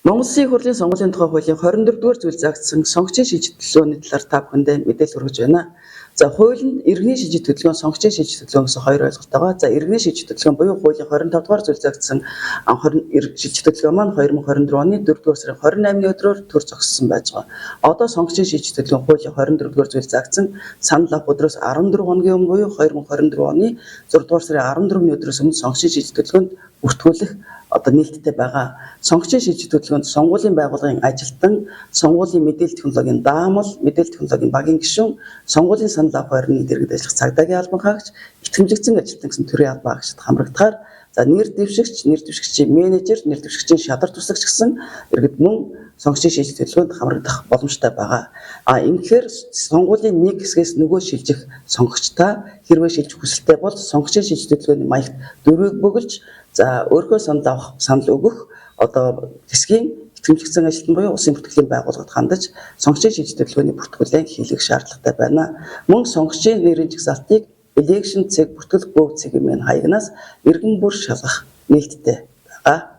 Монгол Улсын их хурлын сонгуулийн тухай хуулийн 24-р зүйл заагдсан сонгогчийн шийдвэр төлөвлөгөөний талаар та бүхэндээ мэдээлэл хүргэж байна. За хууль нь иргэний шийдвэр төлөвлөгөө, сонгогчийн шийдвэр төлөвлөгөө гэсэн хоёр ойлголт байгаа. За иргэний шийдвэр төлөвлөгөө буюу хуулийн 25-р зүйл заагдсан шийдвэр төлөвлөгөө маань 2024 оны 4-р сарын 28-ны өдрөөр төр зогссон байж байгаа. Одоо сонгогчийн шийдвэр төлөвлөгөө хуулийн 24-р зүйл заагдсан санал авах өдрөөс 14 хоногийн өмнө буюу 2024 оны 6-р сарын 14-ний өдрөөс өмнө сонгогчийн шийдвэр төлөвлөгөөнд бүртгүүлэх одоо нээлттэй байгаа. Сонгогчийн шийдвэр төлөвлөгөөнд сонгуулийн байгууллагын ажилтан, сонгуулийн мэдээлэл технологийн даамал, мэдээлэл технологийн багийн гишүүн, сонгуулийн санал авах байрны дэргэд ажиллах цагдаагийн албан хаагч, итгэмжлэгдсэн ажилтан гэсэн төрлийн албан хаагчид хамрагдахаар нэр дэвшигчийн менежер, нэр дэвшигчийн шадар тусагч гэсэн иргэд мөн сонгогчийн шийдвэр төлөвлөгөөнд хамрагдах боломжтой байгаа. Ингэхээр сонгуулийн нэг хэсгээс нөгөө шилжих сонгогчдаа хэрвээ шилжих хүсэлтэй бол сонгогчийн шийдвэр төлөвлөгөөний маягт дөрвийг бөглөж өөрийнхөө санал өгөх одоо хэсгийн итгэмжлэгдсэн ажилтан буюу улсын бүртгэлийн байгууллагад хандаж сонгогчийн шийдвэр төлөвлөгөөний бүртгүүлэн хийх шаардлагатай байна. Мөн сонгогчийн нэрийн жагсаалтыг election цэг бүртгэл бөө цэгийн хаягнаас иргэн бүр шалгах нээлттэй байгаа.